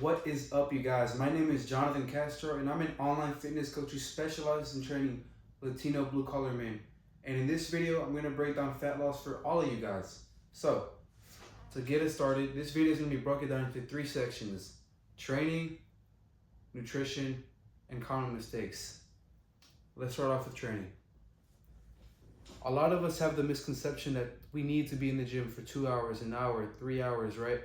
What is up, you guys? My name is Jonathan Castro, and I'm an online fitness coach who specializes in training Latino blue-collar men. And in this video, I'm going to break down fat loss for all of you guys. So, to get us started, this video is going to be broken down into 3 sections: training, nutrition, and common mistakes. Let's start off with training. A lot of us have the misconception that we need to be in the gym for 2 hours, an hour, 3 hours, right?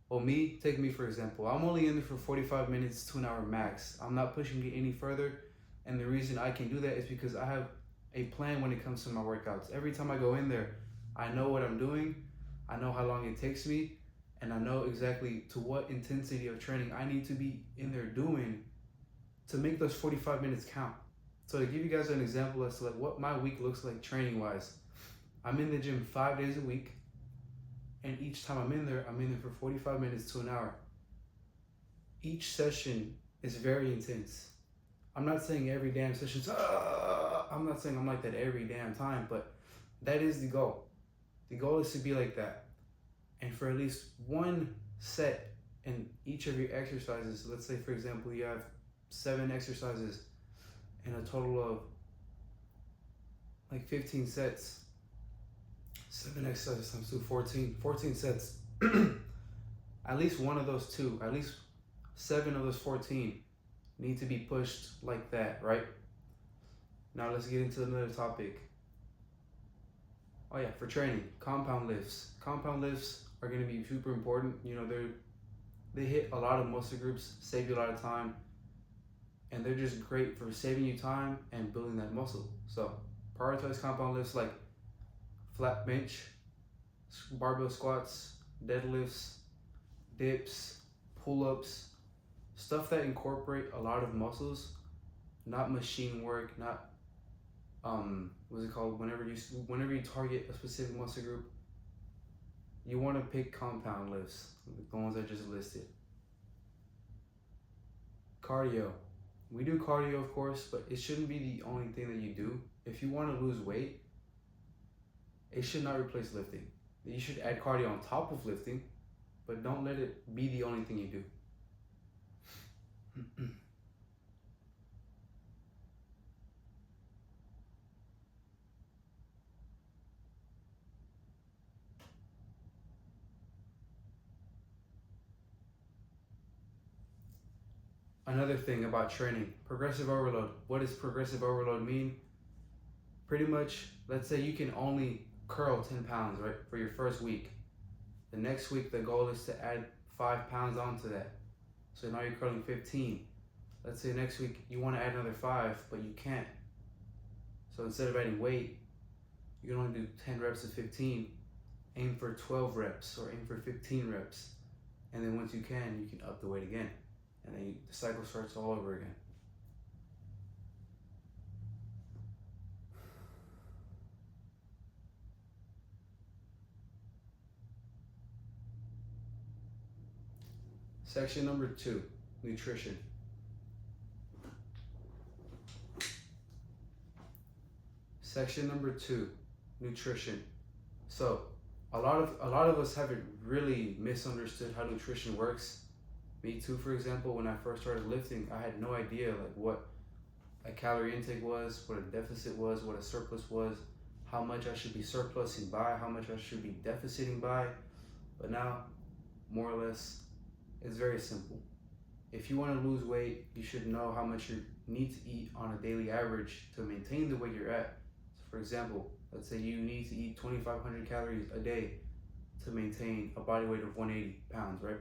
Well, take me for example. I'm only in there for 45 minutes to an hour max. I'm not pushing it any further. And the reason I can do that is because I have a plan when it comes to my workouts. Every time I go in there, I know what I'm doing. I know how long it takes me. And I know exactly to what intensity of training I need to be in there doing to make those 45 minutes count. So to give you guys an example as to like what my week looks like training wise, I'm in the gym 5 days a week. And each time I'm in there for 45 minutes to an hour. Each session is very intense. I'm not saying every damn session's, I'm not saying I'm like that every damn time, but that is the goal. The goal is to be like that. And for at least one set in each of your exercises, let's say for example, you have 7 exercises and a total of like 15 sets. 7 exercises times 2, 14 sets. At least one of those 2, at least 7 of those 14 need to be pushed like that, right? Now let's get into another topic. Oh yeah, for training, compound lifts. Compound lifts are going to be super important. You know, they hit a lot of muscle groups, save you a lot of time, and they're just great for saving you time and building that muscle. So prioritize compound lifts like flat bench, barbell squats, deadlifts, dips, pull-ups, stuff that incorporate a lot of muscles, not machine work, not what's it called? Whenever you target a specific muscle group, you want to pick compound lifts, the ones I just listed. Cardio. We do cardio, of course, but it shouldn't be the only thing that you do. If you want to lose weight, it should not replace lifting. You should add cardio on top of lifting, but don't let it be the only thing you do. Another thing about training, progressive overload. What does progressive overload mean? Pretty much, let's say you can only curl 10 pounds, right, for your first week. The next week, the goal is to add 5 pounds onto that. So now you're curling 15. Let's say next week you want to add another 5, but you can't. So instead of adding weight, you can only do 10 reps of 15. Aim for 12 reps or aim for 15 reps. And then once you can up the weight again. And then the cycle starts all over again. Section number 2, nutrition. Section number 2, nutrition. So a lot of us haven't really misunderstood how nutrition works. Me too, for example, when I first started lifting, I had no idea like what a calorie intake was, what a deficit was, what a surplus was, how much I should be surplusing by, how much I should be deficiting by. But now, more or less, it's very simple. If you want to lose weight, you should know how much you need to eat on a daily average to maintain the weight you're at. So for example, let's say you need to eat 2,500 calories a day to maintain a body weight of 180 pounds, right?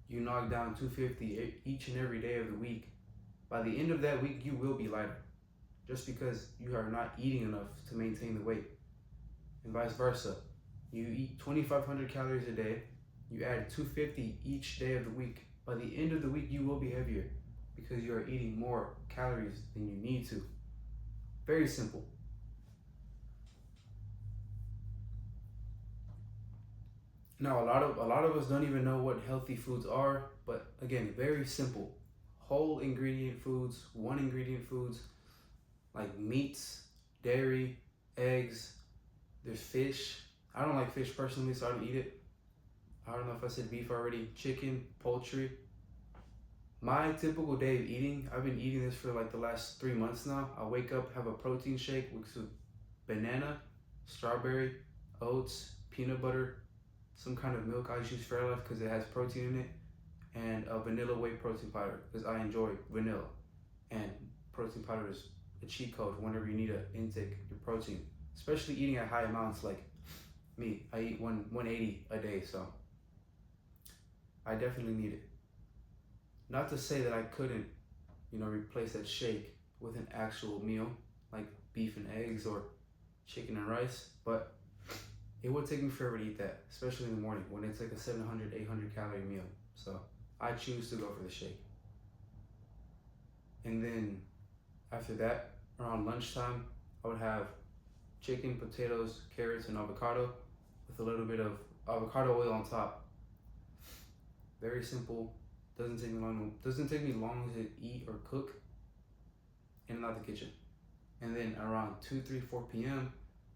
You knock down 250 each and every day of the week. By the end of that week, you will be lighter, just because you are not eating enough to maintain the weight. And vice versa. You eat 2,500 calories a day, you add 250 each day of the week. By the end of the week, you will be heavier because you are eating more calories than you need to. Very simple. Now, a lot of us don't even know what healthy foods are, but again, very simple. Whole ingredient foods, 1 ingredient foods, like meats, dairy, eggs, there's fish. I don't like fish personally, so I don't eat it. I don't know if I said beef already, chicken, poultry. My typical day of eating, I've been eating this for like the last 3 months now. I wake up, have a protein shake with banana, strawberry, oats, peanut butter, some kind of milk. I just use Fairlife because it has protein in it, and a vanilla whey protein powder because I enjoy vanilla. And protein powder is a cheat code whenever you need to intake your protein, especially eating at high amounts like me. I eat 180 a day, so I definitely need it. Not to say that I couldn't, replace that shake with an actual meal like beef and eggs or chicken and rice, but it would take me forever to eat that, especially in the morning when it's like a 700, 800 calorie meal. So I choose to go for the shake. And then after that, around lunchtime, I would have chicken, potatoes, carrots, and avocado with a little bit of avocado oil on top. Very simple. Doesn't take me long to eat or cook in and out the kitchen. And then around 2, 3, 4 p.m.,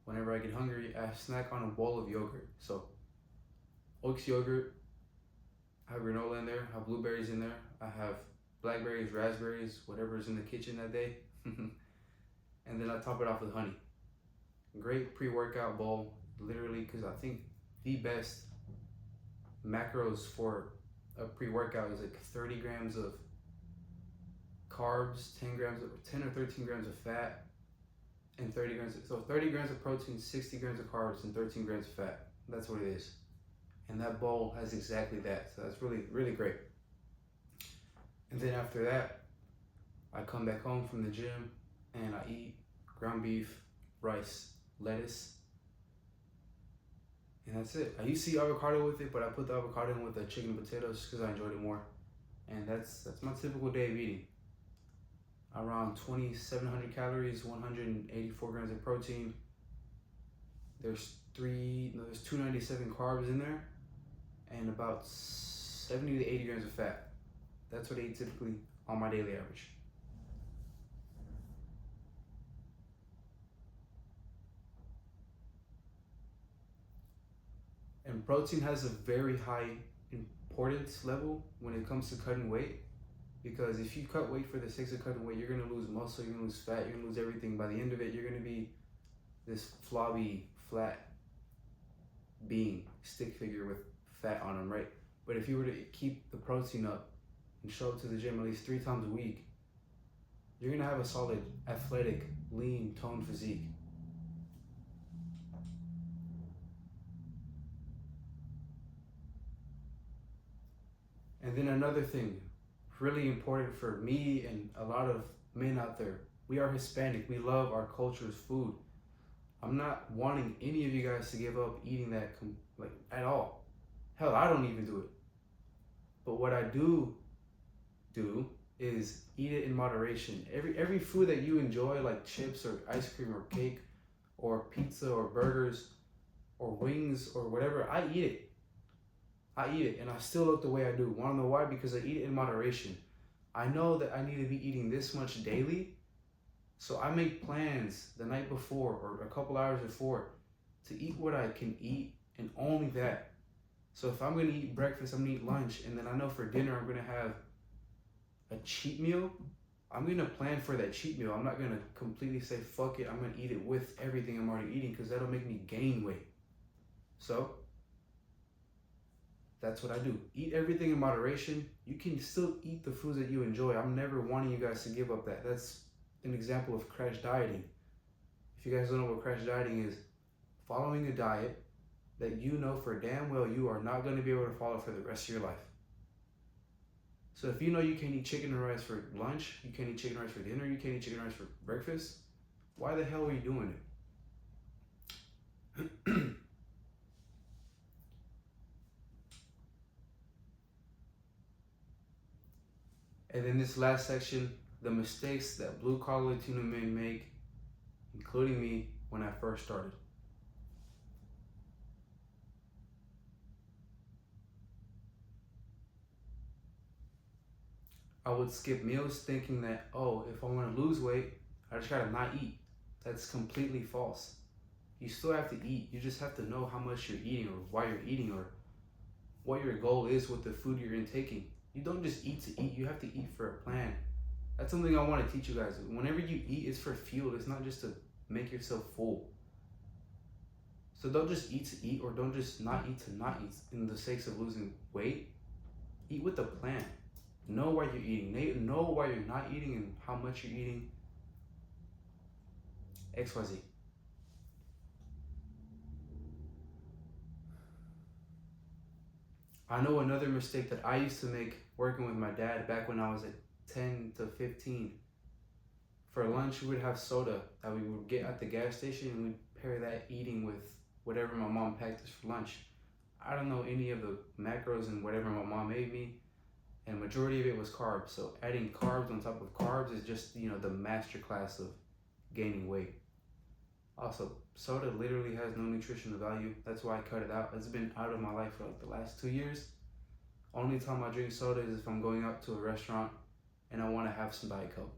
whenever I get hungry, I snack on a bowl of yogurt. So oats yogurt, I have granola in there, I have blueberries in there, I have blackberries, raspberries, whatever's in the kitchen that day. And then I top it off with honey. Great pre-workout bowl, literally, because I think the best macros for a pre-workout is like 30 grams of carbs, 10 or 13 grams of fat, and 30 grams of protein, 60 grams of carbs, and 13 grams of fat. That's what it is. And that bowl has exactly that. So that's really, really great. And then after that, I come back home from the gym and I eat ground beef, rice, lettuce, and that's it. I used to eat avocado with it, but I put the avocado in with the chicken and potatoes because I enjoyed it more. And that's my typical day of eating. Around 2,700 calories, 184 grams of protein. There's 297 carbs in there, and about 70 to 80 grams of fat. That's what I eat typically on my daily average. And protein has a very high importance level when it comes to cutting weight, because if you cut weight for the sake of cutting weight, you're going to lose muscle, you're going to lose fat, you're going to lose everything. By the end of it, you're going to be this flobby, flat being, stick figure with fat on them, right? But if you were to keep the protein up and show up to the gym at least 3 times a week, you're going to have a solid, athletic, lean, toned physique. And then another thing, really important for me and a lot of men out there, we are Hispanic. We love our culture's food. I'm not wanting any of you guys to give up eating that at all. Hell, I don't even do it. But what I do is eat it in moderation. Every food that you enjoy, like chips or ice cream or cake or pizza or burgers or wings or whatever, I eat it. And I still look the way I do. Want to know why? Because I eat it in moderation. I know that I need to be eating this much daily, so I make plans the night before or a couple hours before to eat what I can eat and only that. So if I'm going to eat breakfast, I'm going to eat lunch, and then I know for dinner I'm going to have a cheat meal, I'm going to plan for that cheat meal. I'm not going to completely say, fuck it, I'm going to eat it with everything I'm already eating, because that'll make me gain weight. So that's what I do. Eat everything in moderation. You can still eat the foods that you enjoy. I'm never wanting you guys to give up that. That's an example of crash dieting. If you guys don't know what crash dieting is, following a diet that you know for damn well you are not going to be able to follow for the rest of your life. So if you know you can't eat chicken and rice for lunch, you can't eat chicken and rice for dinner, you can't eat chicken and rice for breakfast, why the hell are you doing it? And then this last section, the mistakes that blue-collar Latino men make, including me, when I first started. I would skip meals thinking that, oh, if I want to lose weight, I just gotta not eat. That's completely false. You still have to eat. You just have to know how much you're eating or why you're eating or what your goal is with the food you're intaking. You don't just eat to eat, you have to eat for a plan. That's something I want to teach you guys. Whenever you eat, it's for fuel, it's not just to make yourself full. So don't just eat to eat, or don't just not eat to not eat in the sake of losing weight. Eat with a plan. Know why you're eating. Know why you're not eating and how much you're eating. XYZ. I know another mistake that I used to make working with my dad back when I was like 10 to 15. For lunch, we would have soda that we would get at the gas station, and we'd pair that eating with whatever my mom packed us for lunch. I don't know any of the macros and whatever my mom made me, and majority of it was carbs. So adding carbs on top of carbs is just, the master class of gaining weight. Also, soda literally has no nutritional value. That's why I cut it out. It's been out of my life for like the last 2 years. Only time I drink soda is if I'm going out to a restaurant and I want to have some Diet Coke.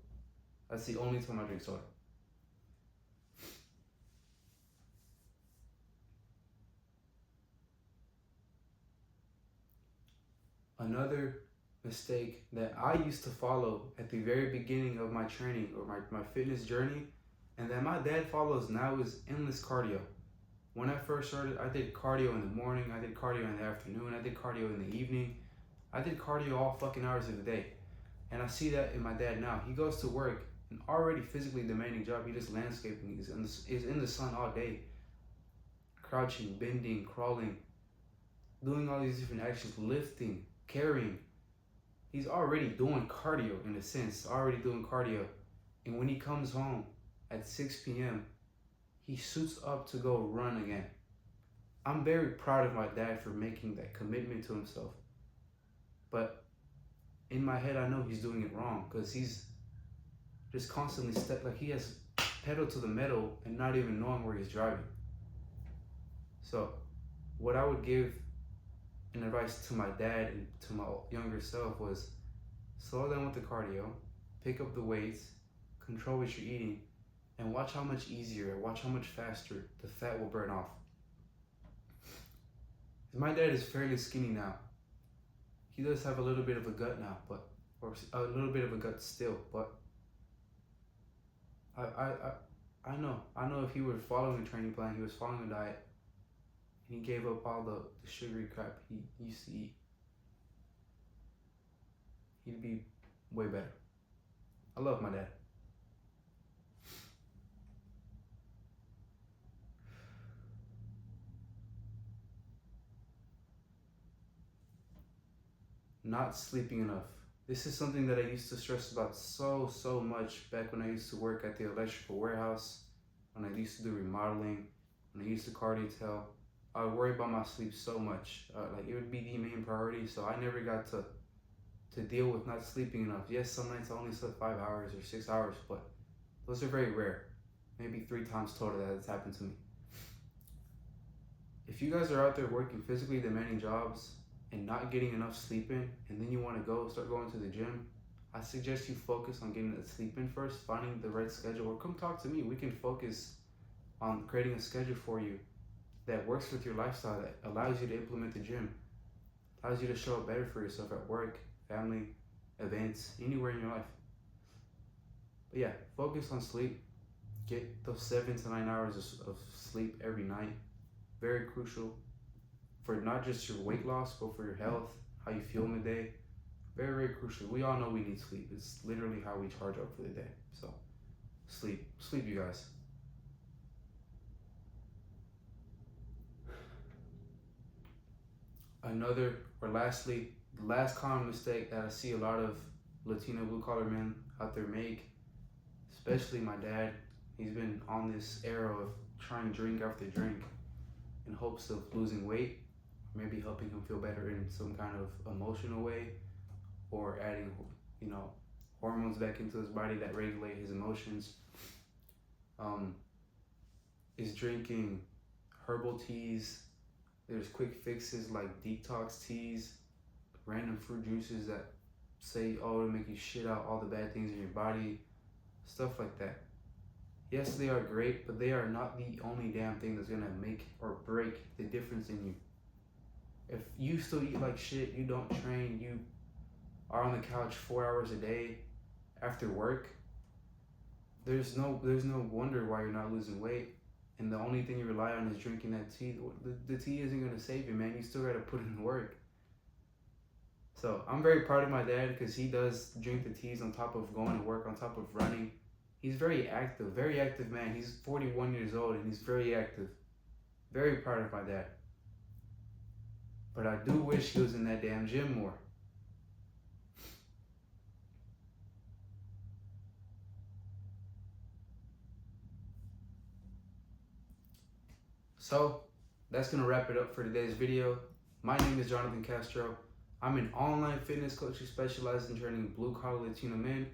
That's the only time I drink soda. Another mistake that I used to follow at the very beginning of my training or my fitness journey, and that my dad follows now, is endless cardio. When I first started, I did cardio in the morning, I did cardio in the afternoon, I did cardio in the evening. I did cardio all fucking hours of the day. And I see that in my dad now. He goes to work, an already physically demanding job. He does landscaping. He's in the sun all day, crouching, bending, crawling, doing all these different actions, lifting, carrying. He's already doing cardio in a sense, already doing cardio. And when he comes home at 6 p.m., he suits up to go run again. I'm very proud of my dad for making that commitment to himself. But in my head, I know he's doing it wrong, because he's just constantly he has pedal to the metal and not even knowing where he's driving. So what I would give an advice to my dad and to my younger self was, slow down with the cardio, pick up the weights, control what you're eating, and watch how much easier, watch how much faster the fat will burn off. My dad is fairly skinny now. He does have a little bit of a gut now, or a little bit of a gut still, but I know if he were following a training plan, he was following a diet, and he gave up all the sugary crap he used to eat, he'd be way better. I love my dad. Not sleeping enough. This is something that I used to stress about so much back when I used to work at the electrical warehouse, when I used to do remodeling, when I used to car detail. I would worry about my sleep so much. It would be the main priority, so I never got to deal with not sleeping enough. Yes, some nights I only slept 5 hours or 6 hours, but those are very rare. Maybe 3 times total that has happened to me. If you guys are out there working physically demanding jobs and not getting enough sleep in, and then you want to start going to the gym, I suggest you focus on getting that sleep in first, finding the right schedule, or come talk to me. We can focus on creating a schedule for you that works with your lifestyle, that allows you to implement the gym, allows you to show up better for yourself at work, family, events, anywhere in your life. But yeah, focus on sleep. Get those 7 to 9 hours of sleep every night. Very crucial for not just your weight loss, but for your health, how you feel in the day. Very, very crucial. We all know we need sleep. It's literally how we charge up for the day. So sleep, you guys. Lastly, the last common mistake that I see a lot of Latino blue collar men out there make, especially my dad. He's been on this era of trying drink after drink in hopes of losing weight, maybe helping him feel better in some kind of emotional way, or adding, hormones back into his body that regulate his emotions. Is drinking herbal teas. There's quick fixes like detox teas, random fruit juices that say, it'll make you shit out all the bad things in your body, stuff like that. Yes, they are great, but they are not the only damn thing that's gonna make or break the difference in you. If you still eat like shit, you don't train, you are on the couch 4 hours a day after work, there's no wonder why you're not losing weight. And the only thing you rely on is drinking that tea. The tea isn't gonna save you, man. You still gotta put in the work. So I'm very proud of my dad because he does drink the teas on top of going to work, on top of running. He's very active man. He's 41 years old and he's very active. Very proud of my dad. But I do wish he was in that damn gym more. So that's gonna wrap it up for today's video. My name is Jonathan Castro. I'm an online fitness coach who specializes in training blue-collar Latino men.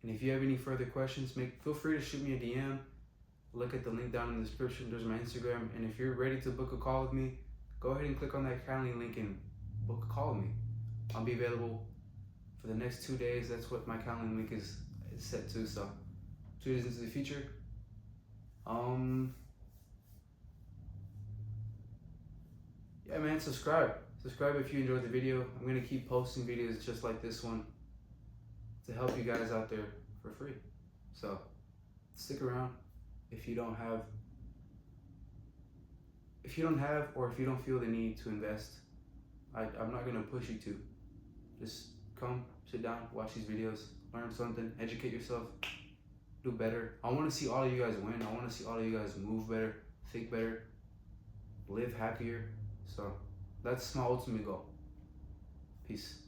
And if you have any further questions, feel free to shoot me a DM. Look at the link down in the description. There's my Instagram. And if you're ready to book a call with me, go ahead and click on that Calendly link and book a call with me. I'll be available for the next 2 days. That's what my Calendly link is set to. So 2 days into the future. Yeah, man, subscribe. Subscribe if you enjoyed the video. I'm gonna keep posting videos just like this one to help you guys out there for free. So stick around. If you don't have or if you don't feel the need to invest, I'm not gonna push you to. Just come, sit down, watch these videos, learn something, educate yourself, do better. I wanna see all of you guys win. I wanna see all of you guys move better, think better, live happier. So that's my ultimate goal. Peace.